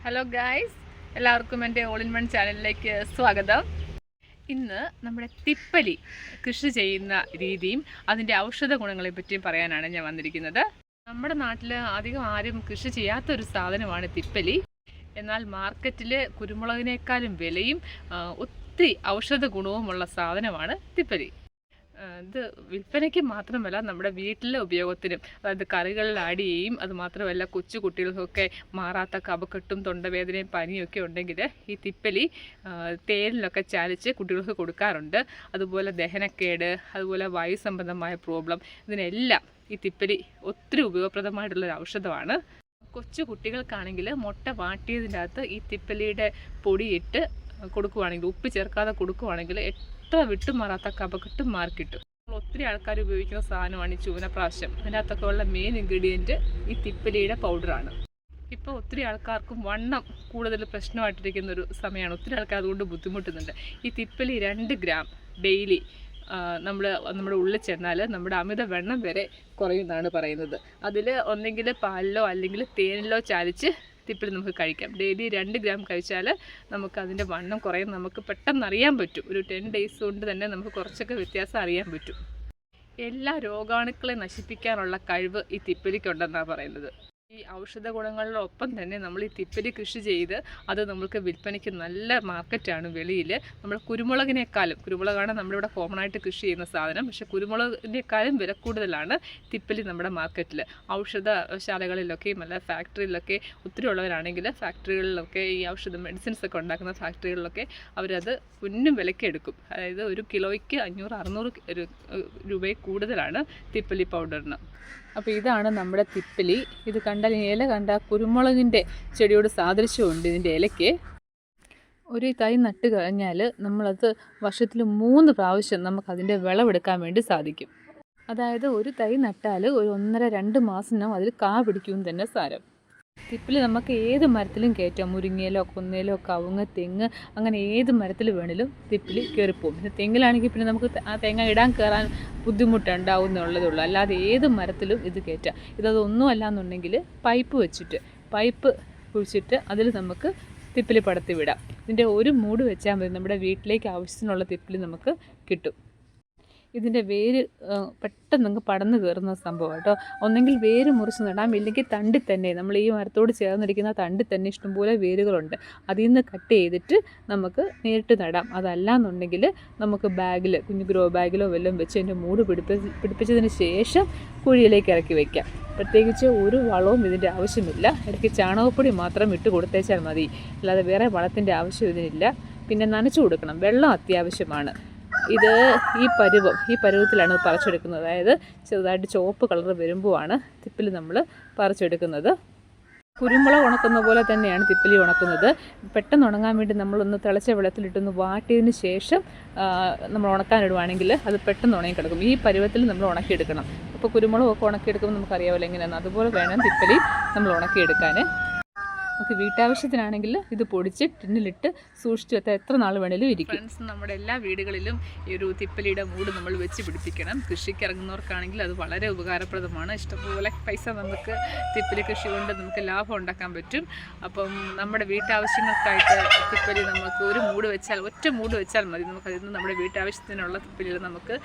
Hello guys, എല്ലാവർക്കും എൻ്റെ all in one ചാനലിലേക്ക് സ്വാഗതം. ഇന്ന് നമ്മുടെ തിപ്പലി കൃഷി ചെയ്യുന്ന രീതിയും അതിൻ്റെ ഔഷധ ഗുണങ്ങളെ പറ്റിയും പറയാനാണ് ഞാൻ വന്നിരിക്കുന്നത്. നമ്മുടെ നാട്ടിൽ അധികം ആരും കൃഷി ചെയ്യാത്തൊരു സാധനമാണ് തിപ്പലി. എന്നാൽ മാർക്കറ്റിൽ കുരുമുളകിനേക്കാളും വിലയും ഒത്തിരി ഔഷധ ഗുണവുമുള്ള സാധനമാണ് തിപ്പലി. ഇത് വിൽപ്പനയ്ക്ക് മാത്രമല്ല, നമ്മുടെ വീട്ടിലെ ഉപയോഗത്തിനും, അതായത് കറികളിൽ ആഡ് ചെയ്യും. അതുമാത്രമല്ല, കൊച്ചു കുട്ടികൾക്കൊക്കെ മാറാത്ത കഫക്കെട്ടും തൊണ്ടവേദനയും പനിയൊക്കെ ഉണ്ടെങ്കിൽ ഈ തിപ്പലി തേനിലൊക്കെ ചാലിച്ച് കുട്ടികൾക്ക് കൊടുക്കാറുണ്ട്. അതുപോലെ ദഹനക്കേട്, അതുപോലെ വായു സംബന്ധമായ പ്രോബ്ലം, ഇതിനെല്ലാം ഈ തിപ്പലി ഒത്തിരി ഉപയോഗപ്രദമായിട്ടുള്ളൊരു ഔഷധമാണ്. കൊച്ചു കുട്ടികൾക്കാണെങ്കിൽ മുട്ട വാട്ടിയതിൻ്റെ അകത്ത് ഈ തിപ്പലിയുടെ പൊടിയിട്ട് കൊടുക്കുവാണെങ്കിൽ, ഉപ്പ് ചേർക്കാതെ കൊടുക്കുവാണെങ്കിൽ എത്ര വിട്ടുമാറാത്ത കഫക്കെട്ടും മാർക്കിട്ടും. ഒത്തിരി ആൾക്കാർ ഉപയോഗിക്കുന്ന സാധനമാണ് ഈ ചൂനപ്രാശം. അതിനകത്തൊക്കെ ഉള്ള മെയിൻ ഇൻഗ്രീഡിയൻറ്റ് ഈ തിപ്പലിയുടെ പൗഡറാണ്. ഇപ്പോൾ ഒത്തിരി ആൾക്കാർക്കും വണ്ണം കൂടുതൽ പ്രശ്നമായിട്ടിരിക്കുന്ന ഒരു സമയമാണ്. ഒത്തിരി ആൾക്കാർ അതുകൊണ്ട് ബുദ്ധിമുട്ടുന്നുണ്ട്. ഈ തിപ്പലി 2 ഗ്രാം ഡെയിലി നമ്മുടെ ഉള്ളിൽ ചെന്നാൽ നമ്മുടെ അമിത വണ്ണം വരെ കുറയുമെന്നാണ് പറയുന്നത്. അതിൽ ഒന്നെങ്കിൽ പാലിലോ അല്ലെങ്കിൽ തേനിലോ ചാലിച്ച് തിപ്പലി നമുക്ക് കഴിക്കാം. ഡെയിലി 2 ഗ്രാം കഴിച്ചാൽ നമുക്ക് അതിൻ്റെ വണ്ണം കുറയും. നമുക്ക് പെട്ടെന്ന് അറിയാൻ പറ്റും. ഒരു 10 ഡേയ്സ് കൊണ്ട് തന്നെ നമുക്ക് കുറച്ചൊക്കെ വ്യത്യാസം അറിയാൻ പറ്റും. എല്ലാ രോഗാണുക്കളെ നശിപ്പിക്കാനുള്ള കഴിവ് ഈ തിപ്പലിക്കുണ്ടെന്നാണ് പറയുന്നത്. ഈ ഔഷധ ഗുണങ്ങളിലൊപ്പം തന്നെ നമ്മൾ ഈ തിപ്പലി കൃഷി ചെയ്ത് അത് നമ്മൾക്ക് വിൽപ്പനയ്ക്ക് നല്ല മാർക്കറ്റാണ് വെളിയിൽ. നമ്മൾ കുരുമുളകാണ് നമ്മളിവിടെ കോമൺ ആയിട്ട് കൃഷി ചെയ്യുന്ന സാധനം. പക്ഷേ കുരുമുളകിനേക്കാളും വില കൂടുതലാണ് തിപ്പലി നമ്മുടെ മാർക്കറ്റിൽ. ഔഷധശാലകളിലൊക്കെയും അല്ല ഫാക്ടറിയിലൊക്കെ ഒത്തിരി ഉള്ളവരാണെങ്കിൽ ഫാക്ടറികളിലൊക്കെ ഈ മെഡിസിൻസ് ഒക്കെ ഉണ്ടാക്കുന്ന ഫാക്ടറികളിലൊക്കെ അവരത് പൊന്നും വിലയ്ക്ക് എടുക്കും. അതായത് ഒരു കിലോയ്ക്ക് 500-600 രൂപയിൽ കൂടുതലാണ് തിപ്പലി പൗഡറിന്. അപ്പോൾ ഇതാണ് നമ്മുടെ തിപ്പലി. ഇത് കണ്ടാൽ ഇല കണ്ടാൽ കുരുമുളകിൻ്റെ ചെടിയോട് സാദൃശ്യമുണ്ട് ഇതിൻ്റെ ഇലയ്ക്ക്. ഒരു തൈ നട്ട് കഴിഞ്ഞാൽ നമ്മളത് വർഷത്തിൽ 3 പ്രാവശ്യം നമുക്കതിൻ്റെ വിളവെടുക്കാൻ വേണ്ടി സാധിക്കും. അതായത് ഒരു തൈ നട്ടാൽ ഒരു 1.5-2 മാസം അതിൽ കാ പിടിക്കുമെന്ന് തന്നെ സാരം. തിപ്പലി നമുക്ക് ഏത് മരത്തിലും കയറ്റാം. മുരിങ്ങയിലോ കുന്നയിലോ കവുങ്ങ് തെങ്ങ് അങ്ങനെ ഏത് മരത്തിൽ വേണേലും തിപ്പലി കയറിപ്പോവും. പിന്നെ തെങ്ങിലാണെങ്കിൽ പിന്നെ നമുക്ക് ആ തേങ്ങ ഇടാൻ കയറാൻ ബുദ്ധിമുട്ടുണ്ടാവുന്നുള്ളതുള്ളൂ. അല്ലാതെ ഏത് മരത്തിലും ഇത് കയറ്റാം. ഇതൊന്നും അല്ലാന്നുണ്ടെങ്കിൽ പൈപ്പ് കുഴിച്ചിട്ട് അതിൽ നമുക്ക് തിപ്പലി പടത്തി വിടാം. ഇതിൻ്റെ ഒരു മൂട് വെച്ചാൽ മതി, നമ്മുടെ വീട്ടിലേക്ക് ആവശ്യത്തിനുള്ള തിപ്പലി നമുക്ക് കിട്ടും. ഇതിൻ്റെ വേര് പെട്ടെന്ന് നമുക്ക് പടർന്നു കയറുന്ന സംഭവം കേട്ടോ. ഒന്നെങ്കിൽ വേര് മുറിച്ച് നടാം, ഇല്ലെങ്കിൽ തണ്ടിൽ തന്നെ, നമ്മൾ ഈ മരത്തോട് ചേർന്നിരിക്കുന്ന തണ്ടിൽ തന്നെ ഇഷ്ടംപോലെ വേരുകളുണ്ട്. അതിൽ നിന്ന് കട്ട് ചെയ്തിട്ട് നമുക്ക് നേരിട്ട് നടാം. അതല്ലാന്നുണ്ടെങ്കിൽ നമുക്ക് ബാഗിൽ, കുഞ്ഞു ഗ്രോ ബാഗിലോ വല്ലതും വെച്ച് അതിൻ്റെ മൂട് പിടിപ്പിച്ചതിന് ശേഷം കുഴിയിലേക്ക് ഇറക്കി വയ്ക്കാം. പ്രത്യേകിച്ച് ഒരു വളവും ഇതിൻ്റെ ആവശ്യമില്ല. ഇടയ്ക്ക് ചാണകപ്പൊടി മാത്രം ഇട്ട് കൊടുത്തേച്ചാൽ മതി. അല്ലാതെ വേറെ വളത്തിൻ്റെ ആവശ്യം ഇതിനില്ല. പിന്നെ നനച്ചു കൊടുക്കണം, വെള്ളം അത്യാവശ്യമാണ്. ഇത് ഈ പരുവത്തിലാണ് പറിച്ചെടുക്കുന്നത്. അതായത് ചെറുതായിട്ട് ചുവപ്പ് കളർ വരുമ്പോഴാണ് തിപ്പലി നമ്മൾ പറിച്ചെടുക്കുന്നത്. കുരുമുളക് ഉണക്കുന്ന പോലെ തന്നെയാണ് തിപ്പലി ഉണക്കുന്നത്. പെട്ടെന്ന് ഉണങ്ങാൻ വേണ്ടി നമ്മളൊന്ന് തിളച്ച വെള്ളത്തിലിട്ടൊന്ന് വാട്ടിയതിന് ശേഷം നമ്മൾ ഉണക്കാനിടുവാണെങ്കിൽ അത് പെട്ടെന്ന് ഉണങ്ങിക്കിടക്കും. ഈ പരുവത്തിൽ നമ്മൾ ഉണക്കിയെടുക്കണം. അപ്പോൾ കുരുമുളകൊക്കെ ഉണക്കിയെടുക്കുമ്പോൾ നമുക്കറിയാമല്ലോ എങ്ങനെയാണ്. അതുപോലെ വേണം തിപ്പലി നമ്മൾ ഉണക്കിയെടുക്കാൻ. നമുക്ക് വീട്ടാവശ്യത്തിനാണെങ്കിൽ ഇത് പൊടിച്ച് ടിന്നിലിട്ട് സൂക്ഷിച്ച് വെച്ചാൽ എത്ര നാൾ വേണേലും ഇരിക്കും. ഫ്രണ്ട്സ്, നമ്മുടെ എല്ലാ വീടുകളിലും ഈ ഒരു തിപ്പലിയുടെ മൂട് നമ്മൾ വെച്ച് പിടിപ്പിക്കണം. കൃഷിക്ക് ഇറങ്ങുന്നവർക്കാണെങ്കിൽ അത് വളരെ ഉപകാരപ്രദമാണ്. ഇഷ്ടംപോലെ പൈസ നമുക്ക് തിപ്പലി കൃഷി കൊണ്ട് നമുക്ക് ലാഭം ഉണ്ടാക്കാൻ പറ്റും. അപ്പം നമ്മുടെ വീട്ടാവശ്യങ്ങൾക്കായിട്ട് തിപ്പലി നമുക്ക് ഒറ്റ മൂട് വെച്ചാൽ മതി. നമുക്കതിൽ നിന്ന് നമ്മുടെ വീട്ടാവശ്യത്തിനുള്ള തിപ്പലികൾ നമുക്ക്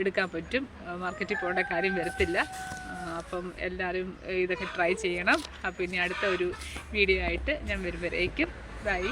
എടുക്കാൻ പറ്റും. മാർക്കറ്റിൽ പോകേണ്ട കാര്യം വരത്തില്ല. അപ്പം എല്ലാവരും ഇതൊക്കെ ട്രൈ ചെയ്യണം. അപ്പം ഇനി അടുത്ത ഒരു വീഡിയോ ആയിട്ട് ഞാൻ വരുമ്പോഴേക്കും ബൈ.